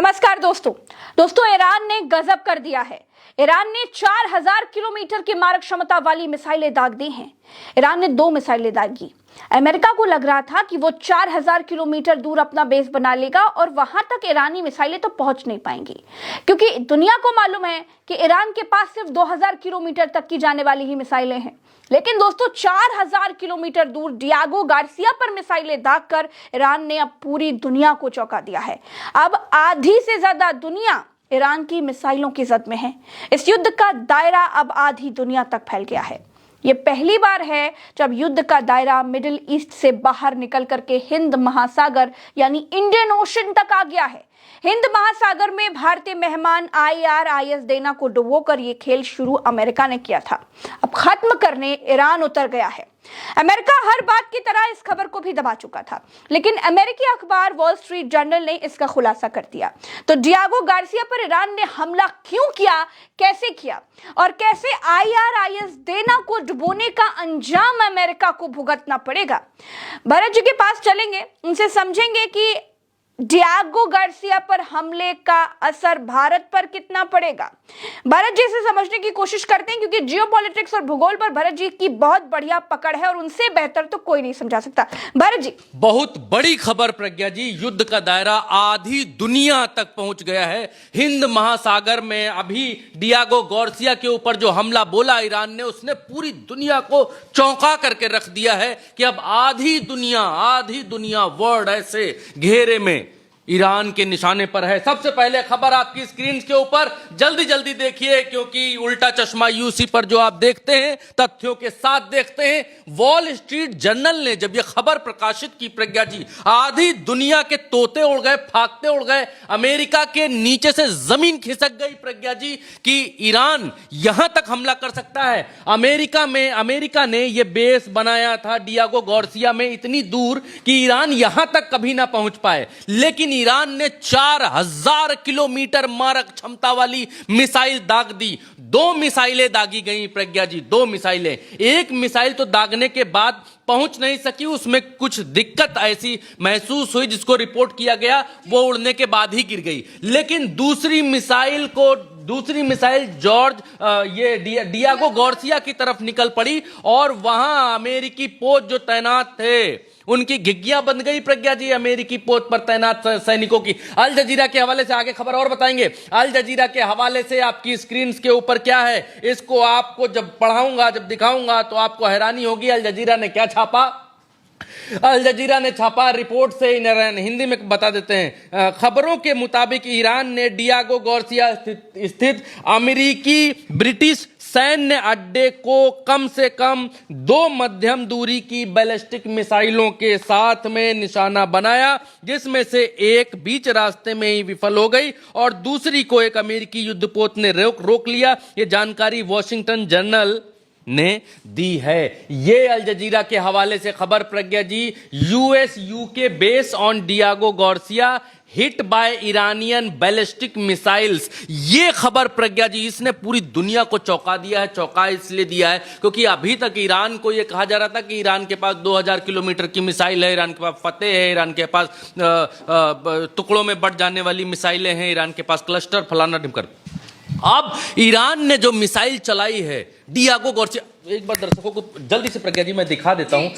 नमस्कार दोस्तों ईरान ने गजब कर दिया है। ईरान ने 4000 किलोमीटर की मारक क्षमता वाली मिसाइलें दाग दी हैं। ईरान ने 2 मिसाइलें दागी। अमेरिका को लग रहा था कि वो 4000 किलोमीटर दूर अपना बेस बना लेगा और वहां तक ईरानी मिसाइलें तो पहुंच नहीं पाएंगी, क्योंकि दुनिया को मालूम है कि ईरान के पास सिर्फ 2000 किलोमीटर तक की जाने वाली ही मिसाइलें हैं। लेकिन दोस्तों 4000 किलोमीटर दूर डियागो गार्सिया पर मिसाइलें दागकर ईरान ने अब पूरी दुनिया को चौंका दिया है। अब आधी से ज्यादा दुनिया ईरान की मिसाइलों की जद में है। इस युद्ध का दायरा अब आधी दुनिया तक फैल गया है। ये पहली बार है जब युद्ध का दायरा मिडिल ईस्ट से बाहर निकल करके हिंद महासागर यानी इंडियन ओशन तक आ गया है। हिंद महासागर में भारतीय मेहमान IRIS देना को डुबोकर ये खेल शुरू अमेरिका ने किया था। अब खत्म करने ईरान उतर गया है। अमेरिका हर बात की तरह इस खबर को भी दबा चुका था, लेकिन अमेरिकी अखबार वॉल स्ट्रीट जर्नल ने इसका खुलासा कर दिया। तो डियागो गार्सिया पर ईरान ने हमला क्यों किया, कैसे किया और कैसे IRIS देना को डुबोने का अंजाम अमेरिका को भुगतना पड़ेगा। भरत जी के पास चलेंगे, उनसे समझेंगे कि डियागो गार्सिया पर हमले का असर भारत पर कितना पड़ेगा। भरत जी से समझने की कोशिश करते हैं, क्योंकि जियोपॉलिटिक्स और भूगोल पर भरत जी की बहुत बढ़िया पकड़ है और उनसे बेहतर तो कोई नहीं समझा सकता। भरत जी, बहुत बड़ी खबर प्रज्ञा जी, युद्ध का दायरा आधी दुनिया तक पहुंच गया है। हिंद महासागर में अभी डियागो गार्सिया के ऊपर जो हमला बोला ईरान ने, उसने पूरी दुनिया को चौंका करके रख दिया है कि अब आधी दुनिया वर्ल्ड ऐसे घेरे में ईरान के निशाने पर है। सबसे पहले खबर आपकी स्क्रीन के ऊपर जल्दी देखिए, क्योंकि उल्टा चश्मा यूसी पर जो आप देखते हैं तथ्यों के साथ देखते हैं। वॉल स्ट्रीट जर्नल ने जब यह खबर प्रकाशित की प्रज्ञा जी, आधी दुनिया के तोते उड़ गए, फाकते उड़ गए, अमेरिका के नीचे से जमीन खिसक गई प्रज्ञा जी कि ईरान यहां तक हमला कर सकता है। अमेरिका ने यह बेस बनाया था डियागो गार्सिया में इतनी दूर कि ईरान यहां तक कभी ना पहुंच पाए, लेकिन ईरान ने 4000 किलोमीटर मारक क्षमता वाली मिसाइल दाग दी। 2 मिसाइलें दागी गई प्रज्ञा जी, 2 मिसाइलें। एक मिसाइल तो दागने के बाद पहुंच नहीं सकी, उसमें कुछ दिक्कत ऐसी महसूस हुई जिसको रिपोर्ट किया गया, वो उड़ने के बाद ही गिर गई। लेकिन दूसरी मिसाइल डियागो गार्सिया की तरफ निकल पड़ी और वहां अमेरिकी पोत जो तैनात थे उनकी घिघियां बंद गई प्रज्ञा जी, अमेरिकी पोत पर तैनात सैनिकों की। अल जजीरा के हवाले से आगे खबर और बताएंगे। अल जजीरा के हवाले से आपकी स्क्रीन के ऊपर क्या है, इसको आपको जब पढ़ाऊंगा, जब दिखाऊंगा तो आपको हैरानी होगी। अल जजीरा ने क्या छापा, अल जजीरा ने छापा, रिपोर्ट से हिंदी में बता देते हैं। खबरों के मुताबिक ईरान ने डियागो गार्सिया स्थित अमेरिकी ब्रिटिश सैन्य अड्डे को कम से कम 2 मध्यम दूरी की बैलिस्टिक मिसाइलों के साथ में निशाना बनाया, जिसमें से एक बीच रास्ते में ही विफल हो गई और दूसरी को एक अमेरिकी युद्धपोत ने रोक लिया। यह जानकारी वॉशिंगटन जर्नल ने दी है। ये अल जजीरा के हवाले से खबर प्रज्ञा जी। US UK base on Diego Garcia hit by Iranian ballistic missiles. ये खबर प्रज्ञा जी, इसने पूरी दुनिया को चौंका दिया है। चौंका इसलिए दिया है क्योंकि अभी तक ईरान को यह कहा जा रहा था कि ईरान के पास 2000 किलोमीटर की मिसाइल है, ईरान के पास फतेह है, ईरान के पास टुकड़ों में बट जाने वाली मिसाइलें हैं, ईरान के पास क्लस्टर फलाना ढिमकर। अब ईरान ने जो मिसाइल चलाई है डियागो गार्सिया, एक बार दर्शकों को जल्दी से प्रज्ञा जी मैं दिखा देता हूं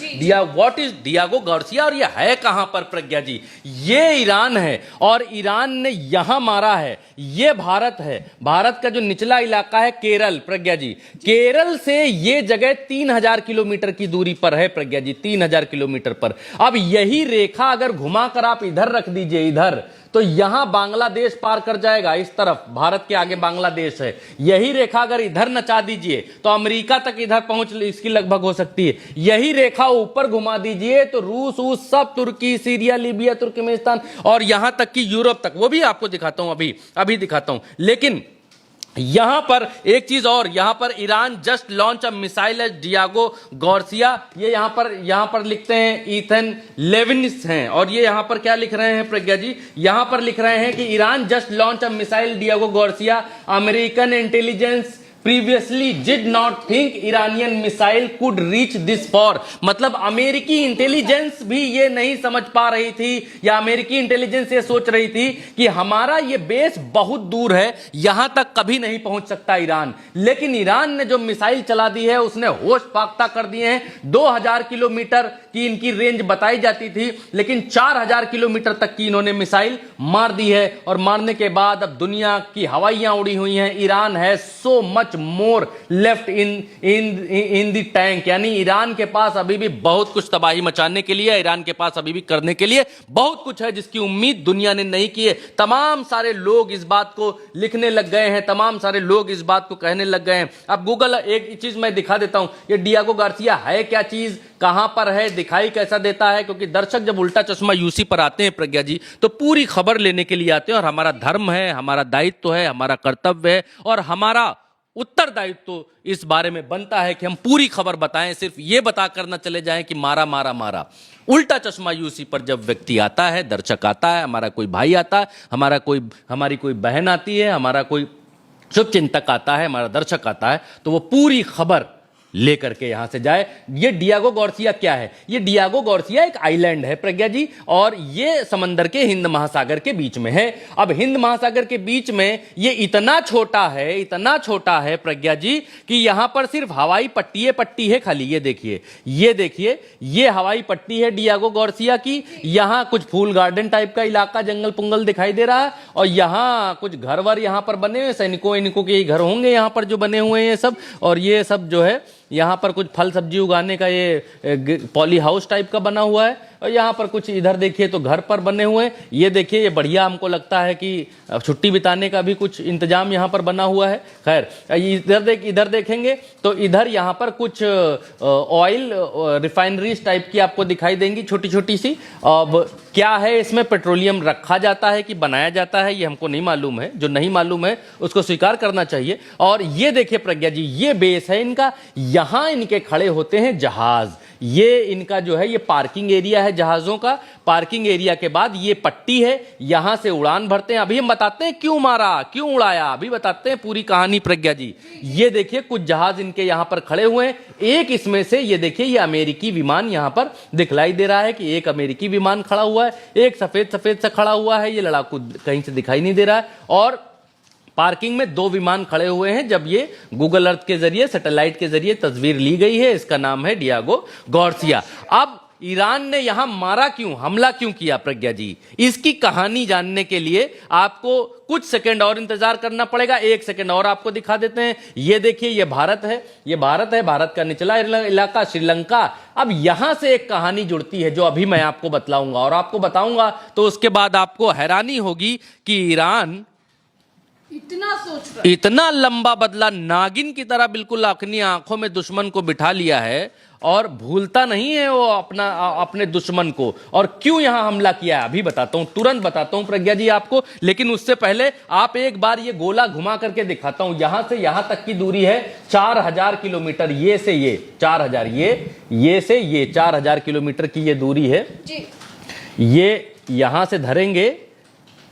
व्हाट इज डियागो गार्सिया और ये है कहां पर प्रज्ञा जी। ये ईरान है और ईरान ने यहां मारा है। ये भारत है, भारत का जो निचला इलाका है केरल प्रज्ञा जी, केरल से ये जगह 3000 किलोमीटर की दूरी पर है प्रज्ञा जी, 3000 किलोमीटर पर। अब यही रेखा अगर घुमाकर आप इधर रख दीजिए, इधर, तो यहां बांग्लादेश पार कर जाएगा। इस तरफ भारत के आगे बांग्लादेश है। यही रेखा अगर इधर नचा दीजिए तो अमेरिका तक इधर पहुंच इसकी लगभग हो सकती है। यही रेखा ऊपर घुमा दीजिए तो रूस सब, तुर्की, सीरिया, लीबिया, तुर्कमेनिस्तान और यहां तक कि यूरोप तक। वो भी आपको दिखाता हूं, अभी दिखाता हूं। लेकिन यहां पर एक चीज और, यहां पर Iran just launch a missile at Diego Garcia. ये यहां पर लिखते हैं इथन लेविनिस हैं, और ये यहां पर क्या लिख रहे हैं प्रज्ञा जी, यहां पर लिख रहे हैं कि Iran just launch a missile Diego Garcia, American intelligence previously did not think Iranian missile could reach this for, मतलब अमेरिकी इंटेलिजेंस भी ये नहीं समझ पा रही थी, या अमेरिकी इंटेलिजेंस ये सोच रही थी कि हमारा ये बेस बहुत दूर है, यहां तक कभी नहीं पहुंच सकता ईरान। लेकिन ईरान ने जो मिसाइल चला दी है उसने होश फाख्ता कर दिए हैं। 2000 किलोमीटर की इनकी रेंज बताई जाती थी, लेकिन 4000 किलोमीटर तक की इन्होंने मिसाइल मार दी है। और मारने के बाद अब दुनिया की हवाइयां उड़ी हुई हैं। ईरान है so much more left in the tank, यानी ईरान के पास अभी भी बहुत कुछ तबाही मचाने के लिए, ईरान के पास अभी भी करने के लिए बहुत कुछ है, जिसकी उम्मीद दुनिया ने नहीं की है। तमाम सारे लोग इस बात को लिखने लग गए हैं, तमाम सारे लोग इस बात को कहने लग गए हैं। अब गूगल, एक चीज मैं दिखा देता हूं, ये डियागो गार्सिया है क्या चीज, कहां पर है, दिखाई कैसा देता है, क्योंकि दर्शक जब उल्टा चश्मा यूसी पर आते हैं प्रज्ञा जी, तो पूरी खबर लेने के लिए आते हैं। और हमारा धर्म है, हमारा दायित्व है, हमारा कर्तव्य है और हमारा उत्तरदायित्व तो इस बारे में बनता है कि हम पूरी खबर बताएं, सिर्फ ये बताकर न चले जाएं कि मारा मारा मारा। उल्टा चश्मा यूसी पर जब व्यक्ति आता है, दर्शक आता है, हमारा कोई भाई आता है, हमारी कोई बहन आती है, हमारा कोई शुभचिंतक आता है, हमारा दर्शक आता है, तो वो पूरी खबर लेकर के यहां से जाए। ये डियागो गार्सिया क्या है? ये डियागो गार्सिया एक आइलैंड है प्रज्ञा जी, और ये समंदर के हिंद महासागर के बीच में है। अब हिंद महासागर के बीच में ये इतना छोटा है प्रज्ञा जी कि यहां पर सिर्फ हवाई पट्टी है खाली। ये देखिए ये हवाई पट्टी है डियागो गार्सिया की। यहां कुछ फूल गार्डन टाइप का इलाका, जंगल पुंगल दिखाई दे रहा है, और यहां कुछ घर वर यहां पर बने हुए, सैनिकों के घर होंगे यहां पर जो बने हुए हैं ये सब। और ये सब जो है यहाँ पर कुछ फल सब्जी उगाने का ये पॉली हाउस टाइप का बना हुआ है। और यहाँ पर कुछ इधर देखिए तो घर पर बने हुए हैं। ये देखिए, ये बढ़िया हमको लगता है कि छुट्टी बिताने का भी कुछ इंतजाम यहाँ पर बना हुआ है। खैर, इधर देखेंगे तो इधर यहाँ पर कुछ ऑयल रिफाइनरीज टाइप की आपको दिखाई देंगी, छोटी छोटी सी। अब क्या है इसमें, पेट्रोलियम रखा जाता है कि बनाया जाता है, ये हमको नहीं मालूम है। जो नहीं मालूम है उसको स्वीकार करना चाहिए। और ये देखिए प्रज्ञा जी, ये बेस है इनका, यहां इनके खड़े होते हैं जहाज। ये इनका जो है ये पार्किंग एरिया है जहाजों का। पार्किंग एरिया के बाद ये पट्टी है, यहां से उड़ान भरते हैं। अभी हम बताते हैं क्यों मारा, क्यों उड़ाया, अभी बताते हैं पूरी कहानी प्रज्ञा जी। ये देखिए कुछ जहाज इनके यहां पर खड़े हुए हैं। एक इसमें से ये देखिए, ये अमेरिकी विमान यहां पर दिखलाई दे रहा है कि एक अमेरिकी विमान खड़ा हुआ है, एक सफेद से खड़ा हुआ है, ये लड़ाकू कहीं से दिखाई नहीं दे रहा है। और पार्किंग में 2 विमान खड़े हुए हैं। जब ये गूगल अर्थ के जरिए, सैटेलाइट के जरिए तस्वीर ली गई है, इसका नाम है डियागो गार्सिया। अब ईरान ने यहां मारा क्यों, हमला क्यों किया प्रज्ञा जी, इसकी कहानी जानने के लिए आपको कुछ सेकंड और इंतजार करना पड़ेगा। 1 सेकंड और आपको दिखा देते हैं। ये देखिए, ये भारत है, भारत का निचला इलाका श्रीलंका। अब यहां से एक कहानी जुड़ती है जो अभी मैं आपको बतलाऊंगा, और आपको बताऊंगा तो उसके बाद आपको हैरानी होगी कि ईरान इतना लंबा बदला, नागिन की तरह बिल्कुल अपनी आंखों में दुश्मन को बिठा लिया है, और भूलता नहीं है वो अपने दुश्मन को। और क्यों यहां हमला किया है अभी बताता हूं, तुरंत बताता हूं प्रज्ञा जी आपको। लेकिन उससे पहले आप एक बार ये गोला घुमा करके दिखाता हूं। यहां से यहां तक की दूरी है 4000 किलोमीटर। ये से ये 4000, ये से ये 4000 किलोमीटर की ये दूरी है जी। ये यहां से धरेंगे,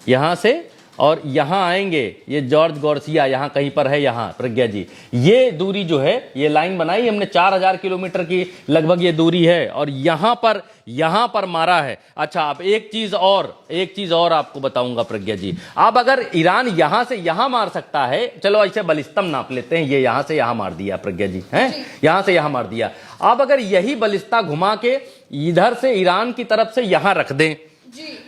यहां से, और यहां आएंगे, ये जॉर्ज गार्सिया यहां कहीं पर है, यहां प्रज्ञा जी। ये दूरी जो है, ये लाइन बनाई हमने, 4000 किलोमीटर की लगभग ये दूरी है, और यहां पर मारा है। अच्छा, अब एक चीज और आपको बताऊंगा प्रज्ञा जी। अब अगर ईरान यहां से यहां मार सकता है, चलो ऐसे बलिस्तम नाप लेते हैं, ये यहां से यहां मार दिया प्रज्ञा जी, हैं, यहां से यहां मार दिया। अब अगर यही बलिस्ता घुमा के इधर से ईरान की तरफ से यहां रख दें जी,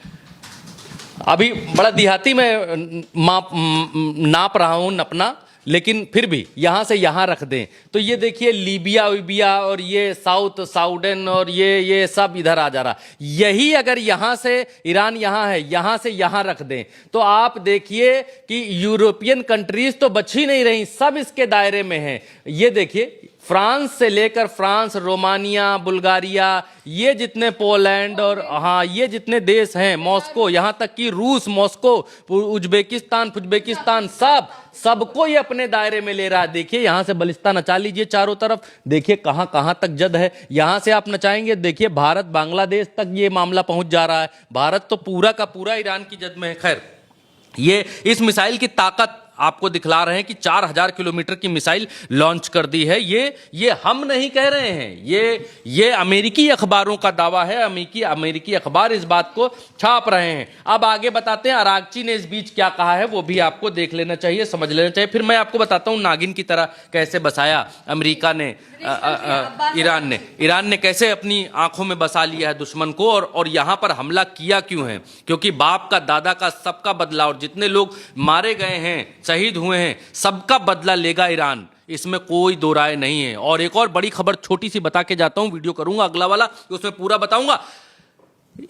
अभी बड़ा देहाती में नाप रहा हूं अपना, लेकिन फिर भी यहां से यहां रख दें तो ये देखिए लीबिया और ये साउथ साउडन और ये सब इधर आ जा रहा। यही अगर यहां से ईरान यहां है, यहां से यहां रख दें तो आप देखिए कि यूरोपियन कंट्रीज तो बच ही नहीं रही, सब इसके दायरे में हैं। ये देखिए, फ्रांस से लेकर फ्रांस, रोमानिया, बुल्गारिया, ये जितने पोलैंड और हाँ ये जितने देश हैं, मॉस्को, यहाँ तक कि रूस, मॉस्को, उज्बेकिस्तान, सबको ये अपने दायरे में ले रहा है। देखिए यहाँ से बलिस्ता नचा लीजिए चारों तरफ, देखिए कहाँ कहाँ तक जद है। यहाँ से आप नचाएंगे, देखिए भारत बांग्लादेश तक ये मामला पहुंच जा रहा है। भारत तो पूरा का पूरा ईरान की जद में है। खैर, ये इस मिसाइल की ताकत आपको दिखला रहे हैं कि 4000 किलोमीटर की मिसाइल लॉन्च कर दी है। ये हम नहीं कह रहे हैं, ये अमेरिकी अखबारों का दावा है। अमेरिकी अखबार इस बात को छाप रहे हैं। अब आगे बताते हैं अरागची ने इस बीच क्या कहा है, वो भी आपको देख लेना चाहिए, समझ लेना चाहिए। फिर मैं आपको बताता हूं नागिन की तरह कैसे बसाया अमेरिका ने, ईरान ने कैसे अपनी आंखों में बसा लिया है दुश्मन को, और यहां पर हमला किया क्यों है। क्योंकि बाप का, दादा का, सबका बदला, और जितने लोग मारे गए हैं, शहीद हुए हैं, सबका बदला लेगा ईरान, इसमें कोई दो राय नहीं है। और एक और बड़ी खबर छोटी सी बता के जाता हूं, वीडियो करूंगा अगला वाला, उसमें पूरा बताऊंगा।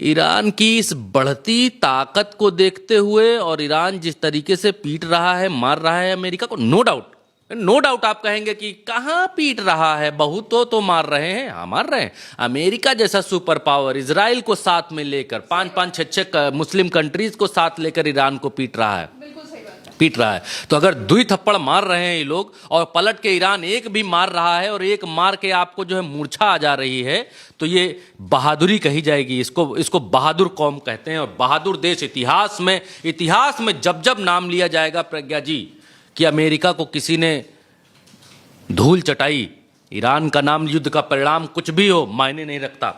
ईरान की इस बढ़ती ताकत को देखते हुए और ईरान जिस तरीके से पीट रहा है, मार रहा है अमेरिका को, नो डाउट आप कहेंगे कि कहां पीट रहा है, बहुत तो मार रहे हैं। हाँ, मार रहे हैं। अमेरिका जैसा सुपर पावर इजराइल को साथ में लेकर, 5-5, 6-6 मुस्लिम कंट्रीज को साथ लेकर ईरान को पीट रहा है, पीट रहा है। तो अगर 2 थप्पड़ मार रहे हैं ये लोग, और पलट के ईरान एक भी मार रहा है, और एक मार के आपको जो है मूर्छा आ जा रही है, तो ये बहादुरी कही जाएगी। इसको बहादुर कौम कहते हैं। और बहादुर देश इतिहास में जब जब नाम लिया जाएगा प्रज्ञा जी कि अमेरिका को किसी ने धूल चटाई, ईरान का नाम, युद्ध का परिणाम कुछ भी हो, मायने नहीं रखता।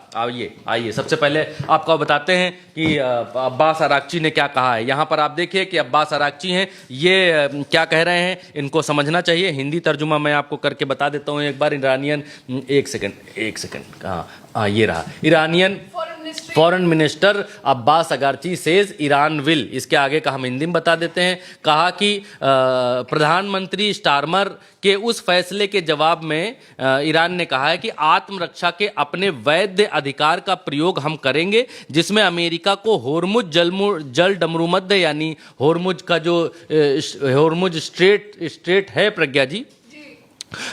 आइए सबसे पहले आपको बताते हैं कि अब्बास अरागची ने क्या कहा है। यहां पर आप देखिए कि अब्बास अरागची हैं, ये क्या कह रहे हैं, इनको समझना चाहिए। हिंदी तर्जुमा मैं आपको करके बता देता हूं एक बार। ईरानियन, एक सेकंड, हाँ ये रहा। Iranian foreign minister Abbas Araghchi says Iran will, इसके आगे का हम हिंदी में बता देते हैं। कहा कि प्रधानमंत्री स्टारमर के उस फैसले के जवाब में ईरान ने कहा है कि आत्मरक्षा के अपने वैध अधिकार का प्रयोग हम करेंगे, जिसमें अमेरिका को होर्मुज जल डमरूमध्य, यानी होर्मुज का जो होर्मुज स्ट्रेट है प्रज्ञा जी,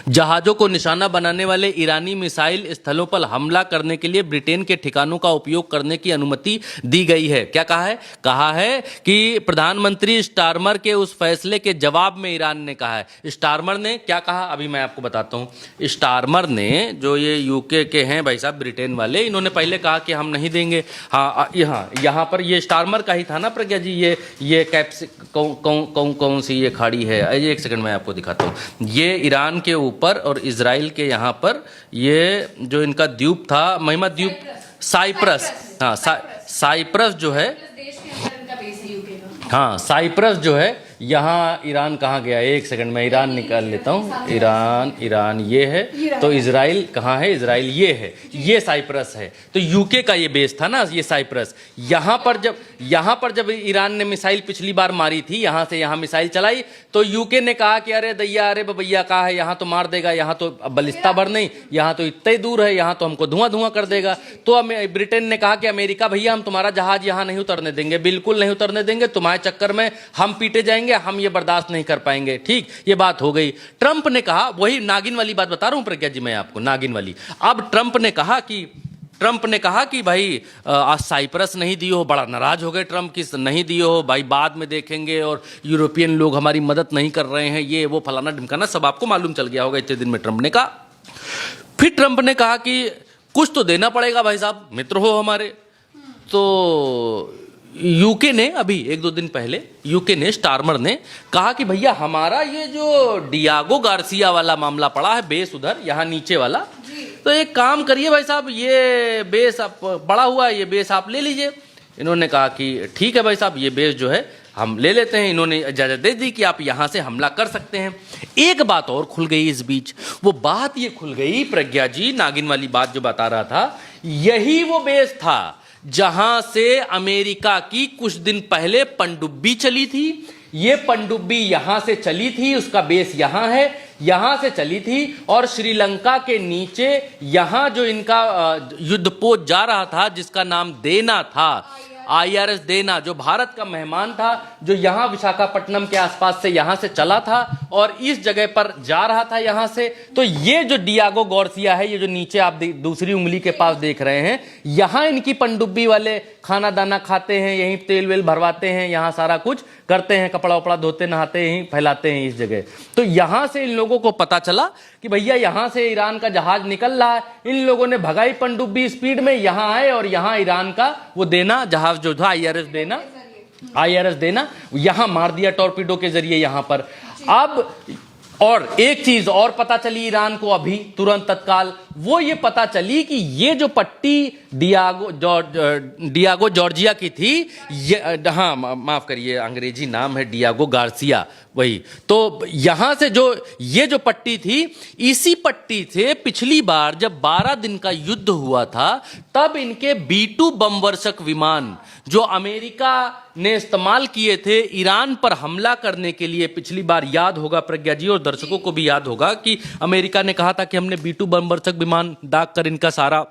जहाजों को निशाना बनाने वाले ईरानी मिसाइल स्थलों पर हमला करने के लिए ब्रिटेन के ठिकानों का उपयोग करने की अनुमति दी गई है। क्या कहा है? कहा है कि प्रधानमंत्री स्टारमर के उस फैसले के जवाब में ईरान ने कहा है। स्टारमर ने क्या कहा, अभी मैं आपको बताता हूं। स्टारमर ने, जो ये यूके के हैं भाई साहब, ब्रिटेन वाले, इन्होंने पहले कहा कि हम नहीं देंगे। हाँ, यहाँ पर ये स्टारमर का ही था ना प्रज्ञा जी, ये कैप्स कौन सी ये खाड़ी है, एक सेकंड मैं आपको दिखाता हूँ। ये ईरान के ऊपर और इजराइल के यहाँ पर ये जो इनका द्वीप था, महिमा द्वीप, साइप्रस, हाँ साइप्रस जो है, हाँ साइप्रस जो है, यहाँ ईरान कहाँ गया, एक सेकंड मैं ईरान निकाल लेता हूँ। ईरान ये है, तो इजराइल कहाँ है, इजराइल ये है, ये साइप्रस है। तो यूके का ये बेस था ना ये साइप्रस। यहाँ पर जब ईरान ने मिसाइल पिछली बार मारी थी, यहाँ से यहाँ मिसाइल चलाई, तो यूके ने कहा कि अरे दैया, अरे भैया कहा है, यहाँ तो मार देगा, यहाँ तो बलिस्ता भर नहीं, यहाँ तो इतना ही दूर है, यहाँ तो हमको धुआं कर देगा। तो ब्रिटेन ने कहा कि अमेरिका भैया, हम तुम्हारा जहाज यहाँ नहीं उतरने देंगे, बिल्कुल नहीं उतरने देंगे, तुम्हारे चक्कर में हम पीटे जाएंगे, हम ये बर्दाश्त नहीं कर पाएंगे। ठीक, ये बात हो गई। ट्रंप ने कहा, वही नागिन वाली बात बता रहा हूं प्रज्ञा जी मैं आपको, नागिन वाली। अब ट्रंप ने कहा कि भाई आज साइप्रस नहीं दिए हो, बड़ा नाराज हो गए ट्रंप की, नहीं दिए हो भाई, बाद में देखेंगे, और यूरोपियन लोग हमारी मदद नहीं कर रहे हैं, ये वो फलाना ढिमकाना सब आपको मालूम चल गया होगा इतने दिन में ट्रंप ने कहा। फिर ट्रंप ने कहा कि कुछ तो देना पड़ेगा भाई साहब, मित्र हो हमारे। तो यूके ने अभी 1-2 दिन पहले यूके ने, स्टारमर ने कहा कि भैया हमारा ये जो डियागो गार्सिया वाला मामला पड़ा है, बेस उधर यहाँ नीचे वाला, तो एक काम करिए भाई साहब, ये बेस आप पड़ा हुआ है, ये बेस आप ले लीजिए। इन्होंने कहा कि ठीक है भाई साहब, ये बेस जो है हम ले लेते हैं। इन्होंने इजाजत दे दी कि आप यहां से हमला कर सकते हैं। एक बात और खुल गई इस बीच, वो बात ये खुल गई प्रज्ञा जी, नागिन वाली बात जो बता रहा था, यही वो बेस था जहां से अमेरिका की कुछ दिन पहले पनडुब्बी चली थी। ये पनडुब्बी यहां से चली थी, उसका बेस यहां है, यहां से चली थी, और श्रीलंका के नीचे यहां जो इनका युद्धपोत जा रहा था, जिसका नाम देना था, IRS देना, जो भारत का मेहमान था, जो यहां विशाखापट्टनम के आसपास से यहां से चला था और इस जगह पर जा रहा था यहां से। तो ये जो डियागो गार्सिया है, ये जो नीचे आप दूसरी उंगली के पास देख रहे हैं, यहां इनकी पनडुब्बी वाले खाना दाना खाते हैं, यहीं तेल वेल भरवाते हैं, यहां सारा कुछ करते हैं, कपड़ा वपड़ा धोते नहाते हैं, फैलाते हैं इस जगह। तो यहां से इन लोगों को पता चला कि भैया यहां से ईरान का जहाज निकल रहा है। इन लोगों ने भगाई पनडुब्बी स्पीड में, यहां आए और यहां ईरान का वो देना जहाज जो था, IRS देना, IRS देना, यहां मार दिया टॉर्पीडो के जरिए यहां पर। अब और एक चीज और पता चली ईरान को अभी तुरंत तत्काल, वो ये पता चली कि ये जो पट्टी डियागो जॉर्जिया की थी, हाँ माफ करिए अंग्रेजी नाम है डियागो गार्सिया, वही। तो यहां से जो ये जो पट्टी थी, इसी पट्टी से पिछली बार जब 12 दिन का युद्ध हुआ था, तब इनके B-2 बम वर्षक विमान जो अमेरिका ने इस्तेमाल किए थे ईरान पर हमला करने के लिए, पिछली बार याद होगा प्रज्ञा जी और दर्शकों को भी याद होगा कि अमेरिका ने कहा था कि हमने B-2 बम वर्षक विमान दाग कर इनका सारा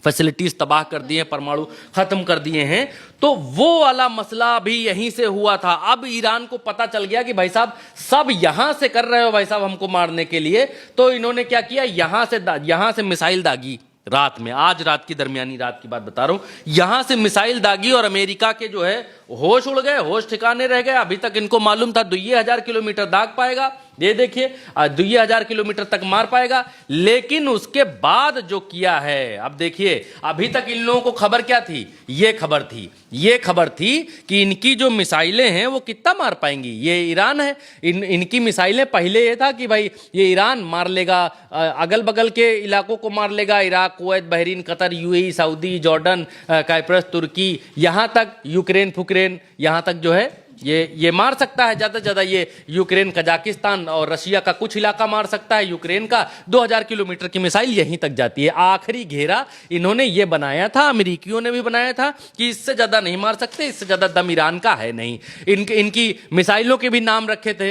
फैसिलिटीज तबाह कर दिए, परमाणु खत्म कर दिए हैं। तो वो वाला मसला भी यहीं से हुआ था। अब ईरान को पता चल गया कि भाई साहब सब यहां से कर रहे हो भाई साहब हमको मारने के लिए, तो इन्होंने क्या किया, यहां से मिसाइल दागी रात में, आज रात की दरमियानी रात की बात बता रहा हूं, यहां से मिसाइल दागी और अमेरिका के जो है होश उड़ गए, होश ठिकाने रह गए। अभी तक इनको मालूम था 2000 किलोमीटर दाग पाएगा, ये देखिए 2000 किलोमीटर तक मार पाएगा, लेकिन उसके बाद जो किया है, अब देखिए अभी तक इन लोगों को खबर क्या थी, ये खबर थी कि इनकी जो मिसाइलें हैं वो कितना मार पाएंगी, ये ईरान है, इनकी मिसाइलें, पहले ये था कि भाई ये ईरान मार लेगा, अगल बगल के इलाकों को मार लेगा, Iraq, Kuwait, Bahrain, Qatar, UAE, Saudi, Jordan, Cyprus, तुर्की, यहां तक यूक्रेन फुक्रेन, यहां तक जो है ये मार सकता है, ज्यादा से ज्यादा ये यूक्रेन, कजाकिस्तान और रशिया का कुछ इलाका मार सकता है, यूक्रेन का 2000 किलोमीटर की मिसाइल यहीं तक जाती है। आखिरी घेरा इन्होंने ये बनाया था, अमेरिकियों ने भी बनाया था कि इससे ज्यादा नहीं मार सकते, इससे ज्यादा दम ईरान का है नहीं। इनकी मिसाइलों के भी नाम रखे थे।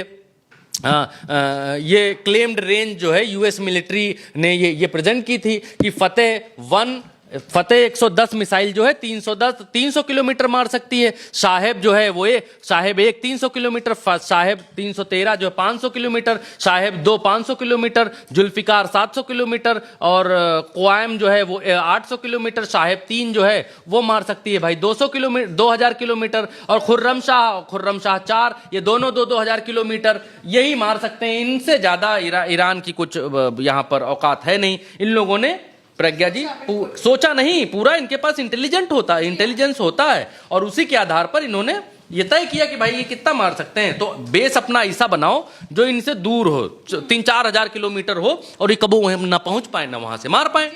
ये क्लेम्ड रेंज जो है US मिलिट्री ने ये प्रेजेंट की थी कि फतेह 110 मिसाइल जो है 300 किलोमीटर मार सकती है। साहेब जो है वो साहेब 1 300 किलोमीटर, साहेब 313 जो है 500 किलोमीटर, साहेब 2 500 किलोमीटर, जुल्फिकार 700 किलोमीटर और क्वाइम जो है वो 800 किलोमीटर, साहेब 3 जो है वो मार सकती है भाई 200 किलोमीटर, 2000 किलोमीटर, और खुर्रम शाह 4, ये दोनों 2000 किलोमीटर यही मार सकते हैं। इनसे ज्यादा ईरान की कुछ यहां पर औकात है नहीं। इन लोगों ने प्रज्ञा जी सोचा नहीं, पूरा इनके पास इंटेलिजेंस होता है और उसी के आधार पर इन्होंने ये तय किया कि भाई ये कितना मार सकते हैं। तो बेस अपना ऐसा बनाओ जो इनसे दूर हो, 3-4 हजार किलोमीटर हो और ये कबो वहां ना पहुंच पाए ना वहां से मार पाए।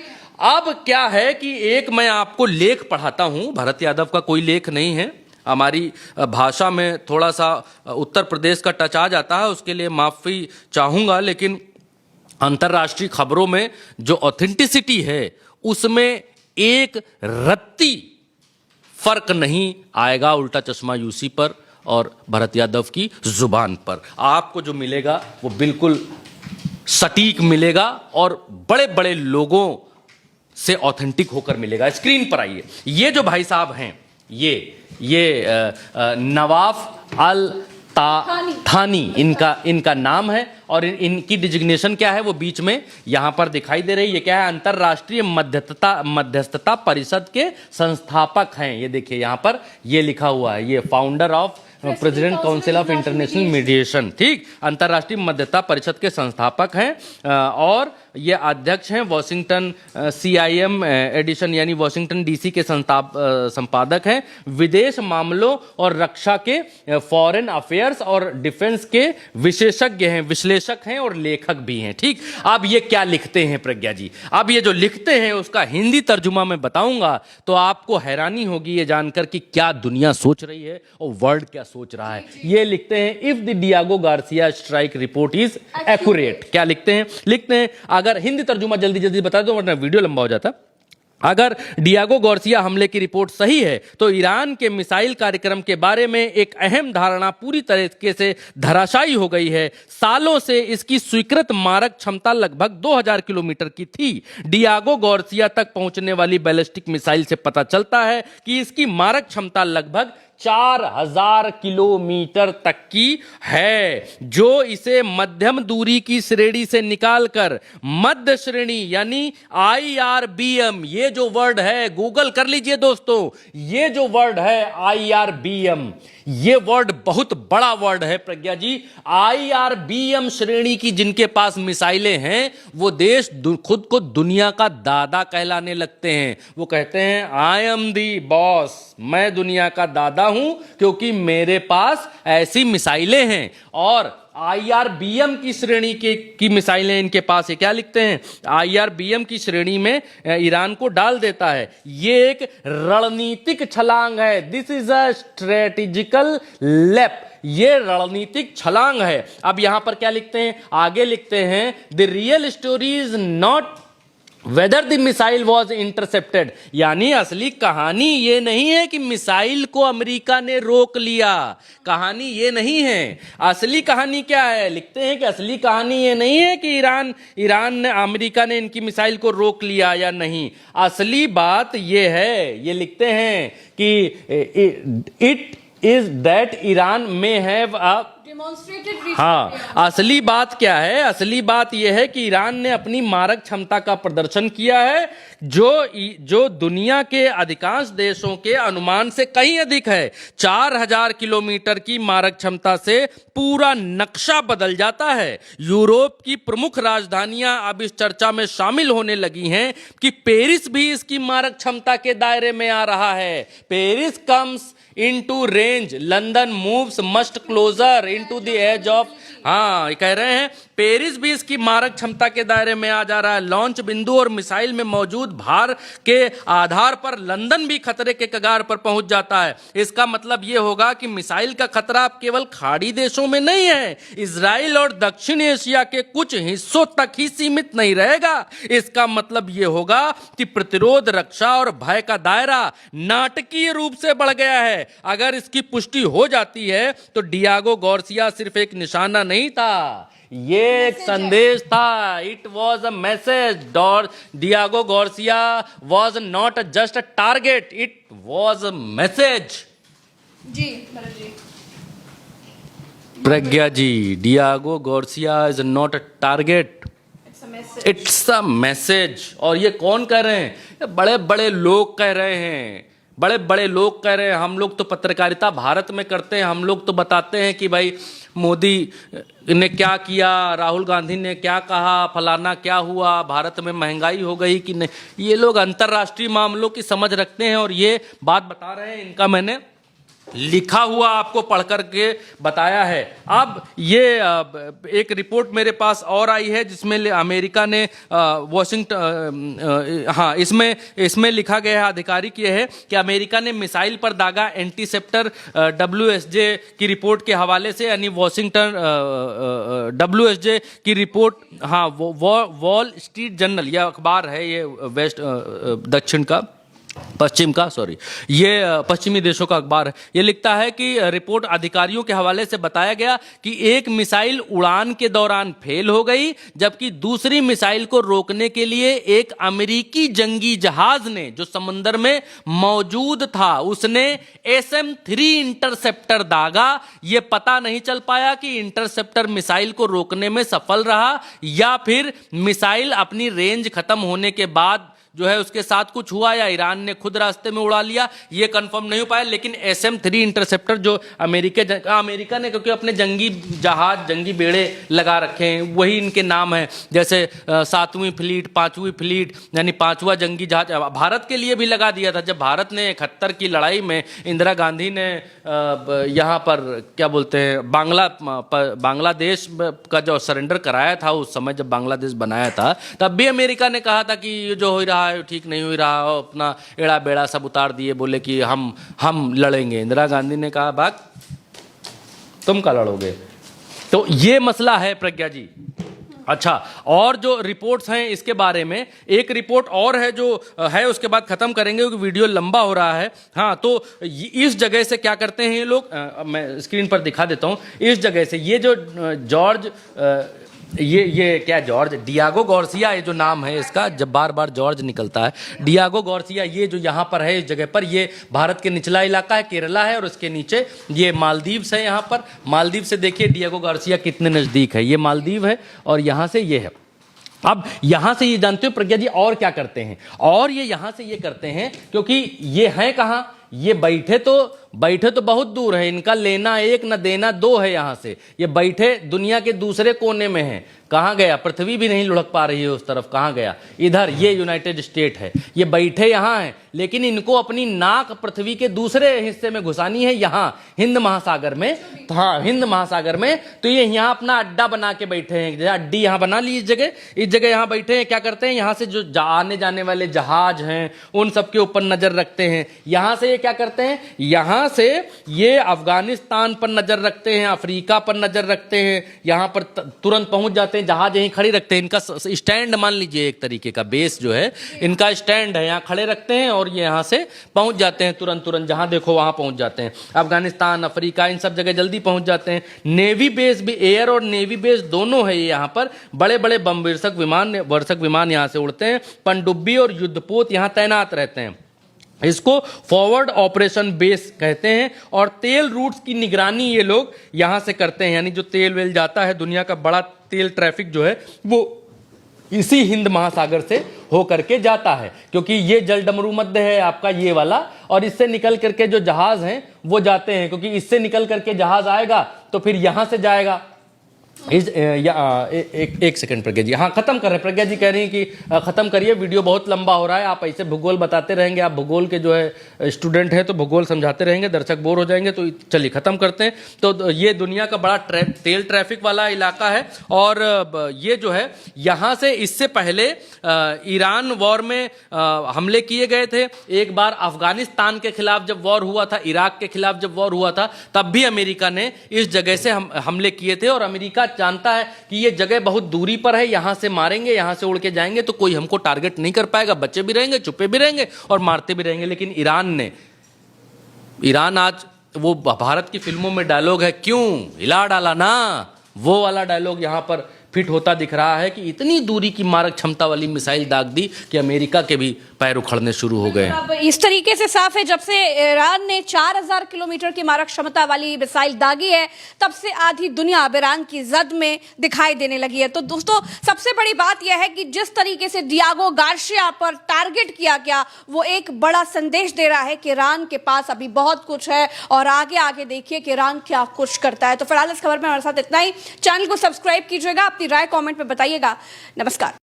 अब क्या है कि एक मैं आपको लेख पढ़ाता हूं, भरत यादव का कोई लेख नहीं है, हमारी भाषा में थोड़ा सा उत्तर प्रदेश का टच आ जाता है, उसके लिए माफी चाहूंगा, लेकिन अंतर्राष्ट्रीय खबरों में जो ऑथेंटिसिटी है उसमें एक रत्ती फर्क नहीं आएगा उल्टा चश्मा यूसी पर और भरत यादव की जुबान पर। आपको जो मिलेगा वो बिल्कुल सटीक मिलेगा और बड़े बड़े लोगों से ऑथेंटिक होकर मिलेगा। स्क्रीन पर आइए, ये जो भाई साहब हैं, ये नवाफ अल थानी इनका नाम है और इनकी डिजिग्नेशन क्या है वो बीच में यहां पर दिखाई दे रही है। ये क्या है, अंतरराष्ट्रीय मध्यस्थता परिषद के संस्थापक हैं। ये देखिए यहां पर ये लिखा हुआ है, ये founder of president council of international mediation, ठीक, अंतरराष्ट्रीय मध्यस्थता परिषद के संस्थापक हैं और ये अध्यक्ष हैं, वॉशिंगटन CIM एडिशन यानी वॉशिंगटन DC के संपादक हैं, विदेश मामलों और रक्षा के फॉरेन अफेयर्स और डिफेंस के विशेषज्ञ हैं, विश्लेषक हैं और लेखक भी हैं, ठीक। अब ये क्या लिखते हैं प्रज्ञा जी, अब ये जो लिखते हैं उसका हिंदी तर्जुमा मैं बताऊंगा तो आपको हैरानी होगी ये जानकर कि क्या दुनिया सोच रही है और वर्ल्ड क्या सोच रहा है। ये लिखते हैं, if the Diego Garcia strike report is accurate, क्या लिखते हैं, अगर हिंदी तर्जुमा जल्दी बता दो वरना वीडियो लंबा हो जाता। अगर डियागो गार्सिया हमले की रिपोर्ट सही है तो ईरान के मिसाइल कार्यक्रम के बारे में एक अहम धारणा पूरी तरीके से धराशायी हो गई है। सालों से इसकी स्वीकृत मारक क्षमता लगभग 2000 किलोमीटर की थी। डियागो गार्सिया तक पहुंचने वाली बैलिस्टिक मिसाइल से पता चलता है कि इसकी मारक क्षमता लगभग 4000 किलोमीटर तक की है, जो इसे मध्यम दूरी की श्रेणी से निकालकर मध्य श्रेणी यानी IRBM, ये जो वर्ड है गूगल कर लीजिए दोस्तों, ये जो वर्ड है IRBM, ये वर्ड बहुत बड़ा वर्ड है प्रज्ञा जी। IRBM श्रेणी की जिनके पास मिसाइलें हैं वो देश खुद को दुनिया का दादा कहलाने लगते हैं। वो कहते हैं आई एम दी बॉस, मैं दुनिया का दादा हूं क्योंकि मेरे पास ऐसी मिसाइलें हैं। और IRBM की श्रेणी की मिसाइलें इनके पास है। क्या लिखते हैं? IRBM की श्रेणी में ईरान को डाल देता है। ये एक रणनीतिक छलांग है। दिस इज अ स्ट्रेटेजिकल लेप। ये रणनीतिक छलांग है। अब यहां पर क्या लिखते हैं? आगे लिखते हैं the real story is not whether the missile was intercepted. यानी असली कहानी ये नहीं है कि मिसाइल को अमेरिका ने रोक लिया। कहानी ये नहीं है। असली कहानी क्या है? लिखते हैं कि असली कहानी ये नहीं है कि ईरान ने अमेरिका ने इनकी मिसाइल को रोक लिया या नहीं। असली बात ये है, ये लिखते हैं कि इट इज दैट ईरान में हैव अ हाँ, असली बात क्या है? असली बात यह है कि ईरान ने अपनी मारक क्षमता का प्रदर्शन किया है जो दुनिया के अधिकांश देशों के अनुमान से कहीं अधिक है। 4000 किलोमीटर की मारक क्षमता से पूरा नक्शा बदल जाता है। यूरोप की प्रमुख राजधानियां अब इस चर्चा में शामिल होने लगी हैं कि पेरिस भी इसकी मारक क्षमता के दायरे में आ रहा है। Paris comes into range, London moves must closer into the edge of. हाँ, कह रहे हैं पेरिस भी इसकी मारक क्षमता के दायरे में आ जा रहा है। लॉन्च बिंदु और मिसाइल में मौजूद भार के आधार पर लंदन भी खतरे के कगार पर पहुंच जाता है। इसका मतलब यह होगा कि मिसाइल का खतरा अब केवल खाड़ी देशों में नहीं है, इजराइल और दक्षिण एशिया के कुछ हिस्सों तक ही सीमित नहीं रहेगा। इसका मतलब यह होगा कि प्रतिरोध, रक्षा और भय का दायरा नाटकीय रूप से बढ़ गया है। अगर इसकी पुष्टि हो जाती है तो डियागो गार्सिया सिर्फ एक निशाना नहीं था, ये एक संदेश था। It was a message. Diego Garcia was not just a target, it was a message. जी Bharat ji. Pragya ji, Diego Garcia is not a target, it's a message. और ये कौन कह रहे हैं? बड़े बड़े लोग कह रहे हैं। बड़े बड़े लोग कह रहे हैं। हम लोग तो पत्रकारिता भारत में करते हैं, हम लोग तो बताते हैं कि भाई मोदी ने क्या किया, राहुल गांधी ने क्या कहा, फलाना क्या हुआ, भारत में महंगाई हो गई कि नहीं। ये लोग अंतर्राष्ट्रीय मामलों की समझ रखते हैं और ये बात बता रहे हैं। इनका मैंने लिखा हुआ आपको पढ़ करके बताया है। अब ये एक रिपोर्ट मेरे पास और आई है जिसमें अमेरिका ने हाँ, इसमें लिखा गया है, आधिकारिक ये है कि अमेरिका ने मिसाइल पर दागा एंटीसेप्टर WSJ की रिपोर्ट के हवाले से, यानी वॉशिंगटन WSJ की रिपोर्ट, हाँ, वॉल स्ट्रीट जर्नल, यह अखबार है, ये ये पश्चिमी देशों का अखबार है। ये लिखता है कि रिपोर्ट अधिकारियों के हवाले से बताया गया कि एक मिसाइल उड़ान के दौरान फेल हो गई, जबकि दूसरी मिसाइल को रोकने के लिए एक अमेरिकी जंगी जहाज ने, जो समंदर में मौजूद था, उसने SM-3 इंटरसेप्टर दागा। ये पता नहीं चल पाया कि इंटरसेप्टर मिसाइल को रोकने में सफल रहा या फिर मिसाइल अपनी रेंज खत्म होने के बाद जो है उसके साथ कुछ हुआ या ईरान ने खुद रास्ते में उड़ा लिया, ये कंफर्म नहीं हो पाया। लेकिन SM-3 इंटरसेप्टर जो अमेरिका ने, क्योंकि अपने जंगी जहाज, जंगी बेड़े लगा रखे हैं, वही इनके नाम है। जैसे 7वीं फ्लीट, 5वीं फ्लीट, यानी 5वां जंगी जहाज भारत के लिए भी लगा दिया था। जब भारत ने 71 की लड़ाई में इंदिरा गांधी ने यहाँ पर क्या बोलते हैं, बांग्लादेश का जो सरेंडर कराया था, उस समय जब बांग्लादेश बनाया था, तब भी अमेरिका ने कहा था कि ये जो हो रहा है ठीक नहीं हो रहा, अपना एड़ा बेड़ा सब उतार दिए, बोले कि हम लड़ेंगे। इंदिरा गांधी ने कहा भाग, तुम क्या लड़ोगे? तो ये मसला है प्रज्ञा जी। अच्छा, और जो रिपोर्ट्स हैं इसके बारे में, एक रिपोर्ट और है जो है, उसके बाद खत्म करेंगे क्योंकि वीडियो लंबा हो रहा है। हाँ, तो इस जगह से क्या करते हैं ये लोग, मैं स्क्रीन पर दिखा देता हूं। इस जगह से ये जो जॉर्ज ये क्या जॉर्ज, डियागो गार्सिया, ये जो नाम है इसका, जब बार बार जॉर्ज निकलता है, डियागो गार्सिया, ये जो यहाँ पर है इस जगह पर, ये भारत के निचला इलाका है, केरला है, और उसके नीचे ये मालदीव्स है। यहाँ पर मालदीव से देखिए डियागो गार्सिया कितने नज़दीक है, ये मालदीव है और यहाँ से ये है। अब यहां से ये जानते हो प्रज्ञा जी और क्या करते हैं, और ये यहां से ये करते हैं क्योंकि ये हैं कहां, ये बैठे तो बैठे तो बहुत दूर है, इनका लेना एक न देना दो है। यहां से ये बैठे दुनिया के दूसरे कोने में है। कहां गया? पृथ्वी भी नहीं लुढ़क पा रही है उस तरफ। कहां गया? इधर ये यूनाइटेड स्टेट है। ये बैठे यहां हैं, लेकिन इनको अपनी नाक पृथ्वी के दूसरे हिस्से में घुसानी है, यहां हिंद महासागर में। तो हाँ, हिंद महासागर में। तो ये यहां अपना अड्डा बना के बैठे हैं। अड्डी यहां बना ली, इस जगह यहां बैठे हैं। क्या करते हैं? यहां से जो आने जाने वाले जहाज हैं उन सबके ऊपर नजर रखते हैं। यहां से ये क्या करते हैं? यहां से ये अफगानिस्तान पर नजर रखते हैं, अफ्रीका पर नजर रखते हैं। यहां पर तुरंत पहुंच जाते हैं, जहाज यहीं खड़ी रखते हैं। इनका स्टैंड मान लीजिए, एक तरीके का बेस जो है इनका स्टैंड है, यहाँ खड़े रखते हैं और ये यहाँ से पहुंच जाते हैं तुरंत जहां देखो वहां पहुंच जाते हैं। अफगानिस्तान, अफ्रीका, इन सब जगह जल्दी पहुंच जाते हैं। नेवी बेस भी, एयर और नेवी बेस दोनों है यहाँ पर। बड़े बड़े बम वर्षक विमान यहाँ से उड़ते हैं। पनडुब्बी और युद्धपोत यहाँ तैनात रहते हैं। इसको फॉरवर्ड ऑपरेशन बेस कहते हैं। और तेल रूट्स की निगरानी ये लोग यहां से करते हैं, यानी जो तेल वेल जाता है, दुनिया का बड़ा तेल ट्रैफिक जो है वो इसी हिंद महासागर से होकर के जाता है, क्योंकि ये जलडमरू मध्य है आपका ये वाला, और इससे निकल करके जो जहाज हैं वो जाते हैं, क्योंकि इससे निकल करके जहाज आएगा तो फिर यहां से जाएगा। एक सेकंड प्रज्ञा जी, हाँ खत्म कर रहे हैं। प्रज्ञा जी कह रही हैं कि खत्म करिए, वीडियो बहुत लंबा हो रहा है। आप ऐसे भूगोल बताते रहेंगे, आप भूगोल के जो है स्टूडेंट हैं, तो भूगोल समझाते रहेंगे, दर्शक बोर हो जाएंगे। तो चलिए खत्म करते हैं। तो ये दुनिया का बड़ा तेल ट्रैफिक वाला इलाका है। और ये जो है यहाँ से, इससे पहले ईरान वॉर में हमले किए गए थे। एक बार अफगानिस्तान के खिलाफ जब वॉर हुआ था, इराक के खिलाफ जब वॉर हुआ था, तब भी अमेरिका ने इस जगह से हमले किए थे। और अमेरिका जानता है कि ये जगह बहुत दूरी पर है, यहां से मारेंगे, यहां से उड़ के जाएंगे तो कोई हमको टारगेट नहीं कर पाएगा, बच्चे भी रहेंगे, छुपे भी रहेंगे और मारते भी रहेंगे। लेकिन ईरान आज वो भारत की फिल्मों में डायलॉग है, क्यों हिला डाला ना, वो वाला डायलॉग यहां पर फिट होता दिख रहा है कि इतनी दूरी की मारक क्षमता वाली मिसाइल दाग दी कि अमेरिका के भी पैर उखड़ने शुरू हो गए। अब इस तरीके से साफ है, जब से ईरान ने 4000 किलोमीटर की मारक क्षमता वाली मिसाइल दागी है, तब से आधी दुनिया अब ईरान की जद में दिखाई देने लगी है। तो दोस्तों, सबसे बड़ी बात यह है कि जिस तरीके से डियागो गार्सिया पर टारगेट किया गया, वो एक बड़ा संदेश दे रहा है कि ईरान के पास अभी बहुत कुछ है और आगे आगे देखिए कि ईरान क्या कुछ करता है। तो फिलहाल इस खबर में हमारे साथ इतना ही। चैनल को सब्सक्राइब कीजिएगा, अपनी राय कमेंट में बताइएगा। नमस्कार।